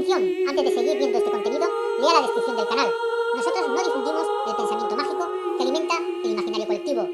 Atención, antes de seguir viendo este contenido, lea la descripción del canal. Nosotros no difundimos el pensamiento mágico que alimenta el imaginario colectivo.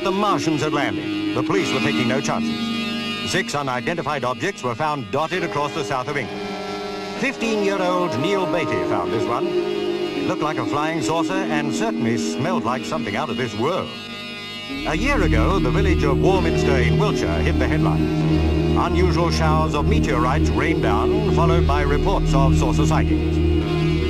The Martians had landed. The police were taking no chances. 6 unidentified objects were found dotted across the south of England. 15-year-old Neil Beatty found this one. It looked like a flying saucer and certainly smelled like something out of this world. A year ago, the village of Warminster in Wiltshire hit the headlines. Unusual showers of meteorites rained down, followed by reports of saucer sightings.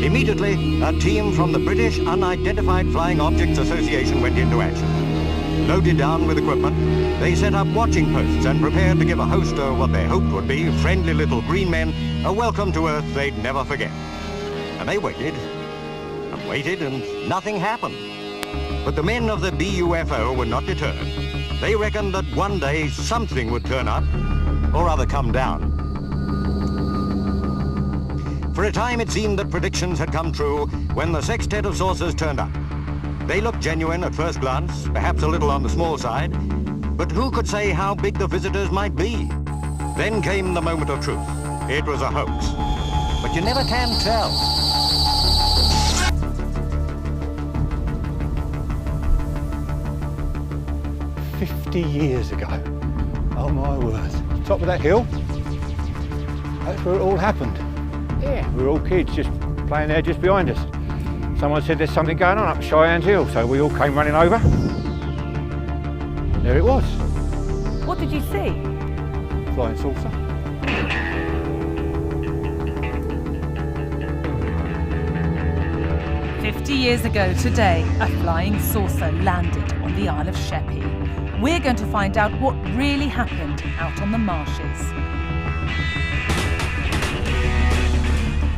Immediately, a team from the British Unidentified Flying Objects Association went into action. Loaded down with equipment, they set up watching posts and prepared to give a host of what they hoped would be friendly little green men a welcome to Earth they'd never forget. And they waited, and waited, and nothing happened. But the men of the BUFO were not deterred. They reckoned that one day something would turn up, or rather come down. For a time it seemed that predictions had come true when the sextet of saucers turned up. They looked genuine at first glance, perhaps a little on the small side, but who could say how big the visitors might be? Then came the moment of truth. It was a hoax. But you never can tell. Years ago. Oh my word. Top of that hill, that's where it all happened. Yeah, we were all kids just playing there just behind us. Someone said there's something going on up Cheyenne Hill, so we all came running over. There it was. What did you see? Flying saucer. Years ago today, a flying saucer landed on the Isle of Sheppey. We're going to find out what really happened out on the marshes.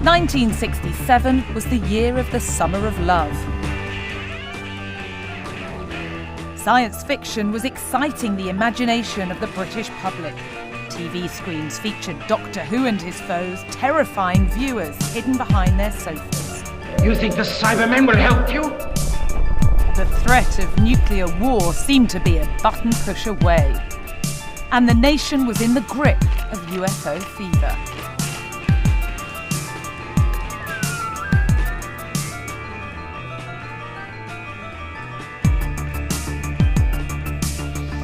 1967 was the year of the Summer of Love. Science fiction was exciting the imagination of the British public. TV screens featured Doctor Who and his foes, terrifying viewers hidden behind their sofas. You think the Cybermen will help you? The threat of nuclear war seemed to be a button push away. And the nation was in the grip of UFO fever.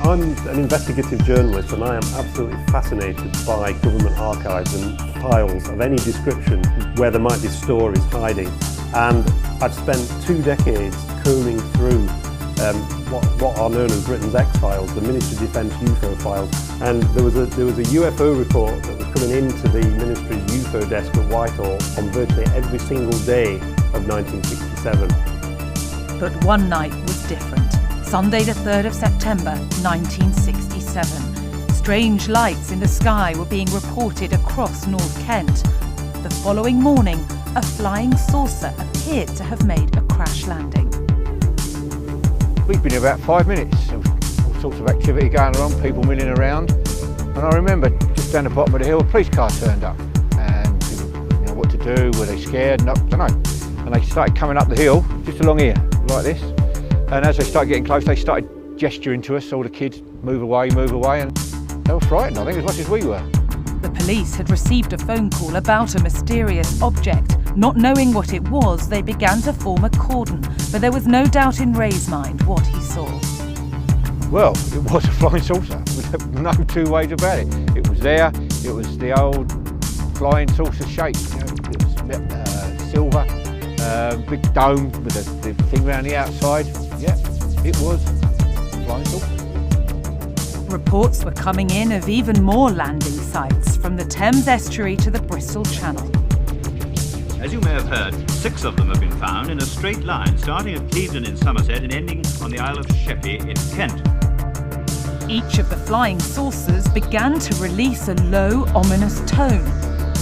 I'm an investigative journalist and I am absolutely fascinated by government archives and files of any description where there might be stories hiding. And I've spent 2 decades combing through what are known as Britain's X-Files, the Ministry of Defence UFO files. And there was a UFO report that was coming into the Ministry's UFO desk at Whitehall on virtually every single day of 1967. But one night was different. Sunday the 3rd of September 1967. Strange lights in the sky were being reported across North Kent. The following morning, a flying saucer appeared to have made a crash landing. We'd been here about 5 minutes. There was all sorts of activity going on, people milling around. And I remember just down the bottom of the hill, a police car turned up. And people didn't know what to do, were they scared? No, I don't know. And they started coming up the hill, just along here, like this. And as they started getting close, they started gesturing to us, all the kids, move away, and they were frightened, I think, as much as we were. The police had received a phone call about a mysterious object. Not knowing what it was, they began to form a cordon, but there was no doubt in Ray's mind what he saw. Well, it was a flying saucer, no 2 ways about it. It was there, it was the old flying saucer shape, you know, it was silver, big dome with the thing around the outside. Yeah, it was flying saucer. Reports were coming in of even more landing sites, from the Thames estuary to the Bristol Channel. As you may have heard, 6 of them have been found in a straight line, starting at Clevedon in Somerset and ending on the Isle of Sheppey in Kent. Each of the flying saucers began to release a low, ominous tone.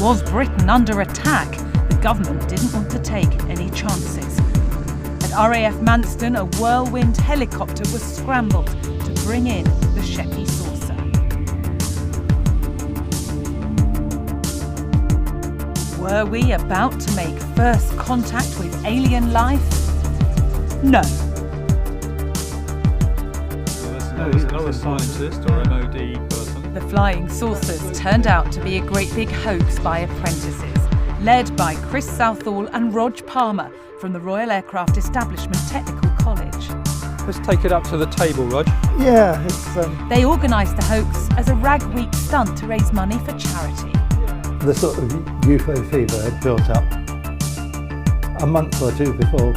Was Britain under attack? The government didn't want to take any chances. At RAF Manston, a whirlwind helicopter was scrambled to bring in the Sheppey saucer. Were we about to make first contact with alien life? No. There's another scientist or MOD person. The flying saucers turned out to be a great big hoax by apprentices, led by Chris Southall and Rog Palmer from the Royal Aircraft Establishment Technical College. Let's take it up to the table, Rog. Yeah, it's... They organised the hoax as a rag week stunt to raise money for charity. The sort of UFO fever had built up a month or 2 before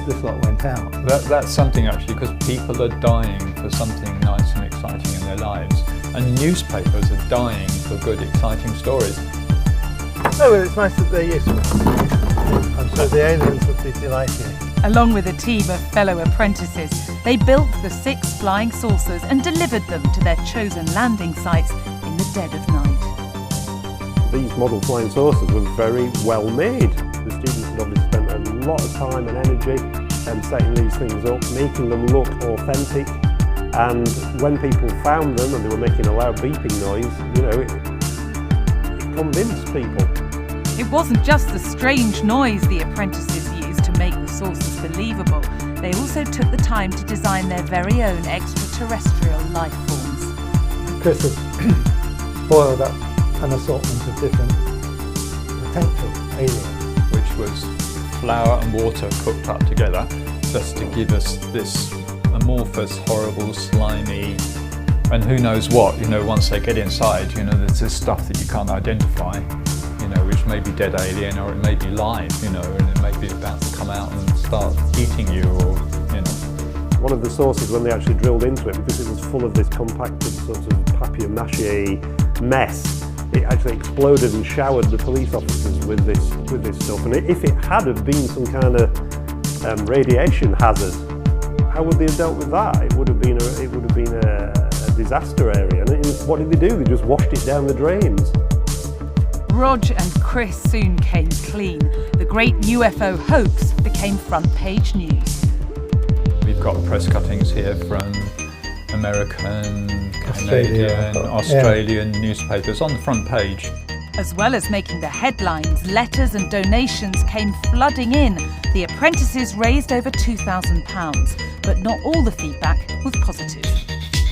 this lot went out. That's something actually, because people are dying for something nice and exciting in their lives, and newspapers are dying for good, exciting stories. Oh, well, it's nice that they're useful. I'm sure the aliens would be delighted. Along with a team of fellow apprentices, they built the 6 flying saucers and delivered them to their chosen landing sites in the dead of night. These model flying saucers were very well made. The students had obviously spent a lot of time and energy setting these things up, making them look authentic. And when people found them and they were making a loud beeping noise, it convinced people. It wasn't just the strange noise the apprentices used to make the saucers believable. They also took the time to design their very own extraterrestrial life forms. Chris had boiled up an assortment of different potential aliens. Which was flour and water cooked up together, just to give us this amorphous, horrible, slimy, and who knows what, once they get inside, there's this stuff that you can't identify, which may be dead alien or it may be live, and it may be about to come out and start eating you, or, One of the saucers, when they actually drilled into it, because it was full of this compacted sort of papier-mâché mess, it actually exploded and showered the police officers with this stuff. And if it had have been some kind of radiation hazard, how would they have dealt with that? It would have been a disaster area. And what did they do? They just washed it down the drains. Rog and Chris soon came clean. The great UFO hoax became front-page news. We've got press cuttings here from American, Canadian, Australian newspapers on the front page. As well as making the headlines, letters and donations came flooding in. The apprentices raised over £2,000, but not all the feedback was positive.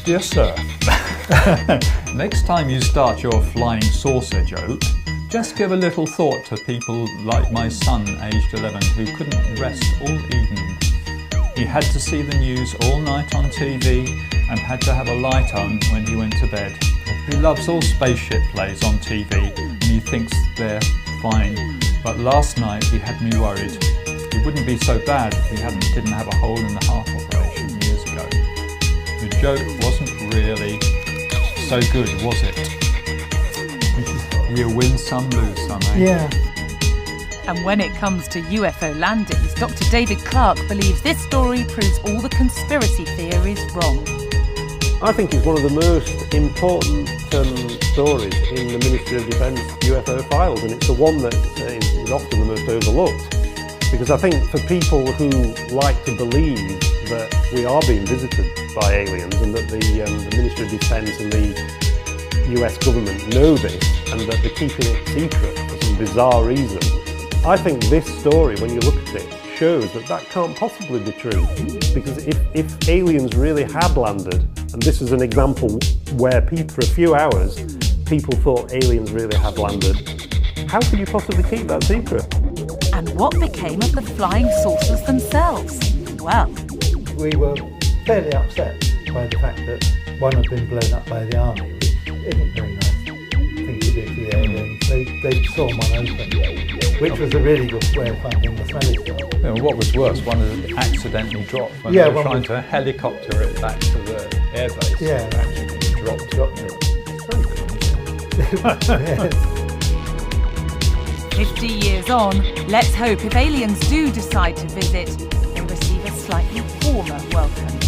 Dear sir, next time you start your flying saucer joke, just give a little thought to people like my son, aged 11, who couldn't rest all evening. He had to see the news all night on TV and had to have a light on when he went to bed. He loves all spaceship plays on TV and he thinks they're fine. But last night he had me worried. It wouldn't be so bad if he didn't have a hole in the heart operation years ago. The joke wasn't really so good, was it? You win some, lose some, eh? Yeah. And when it comes to UFO landings, Dr. David Clark believes this story proves all the conspiracy theories wrong. I think it's one of the most important stories in the Ministry of Defence UFO files, and it's the one that is often the most overlooked. Because I think for people who like to believe that we are being visited by aliens and that the Ministry of Defence and the US government know this and that they're keeping it secret for some bizarre reason, I think this story, when you look at it, shows that can't possibly be true. Because if aliens really had landed, and this is an example where for a few hours people thought aliens really had landed, how could you possibly keep that secret? And what became of the flying saucers themselves? Well, we were fairly upset by the fact that one had been blown up by the army, which isn't very nice thing to do to the aliens. They saw one open, which was a really good way of finding the smelly stuff. What was worse, one had accidentally dropped when they were trying to helicopter it back to the airbase. Yeah. It actually dropped it. Yes. 50 years on, let's hope if aliens do decide to visit, they'll receive a slightly warmer welcome.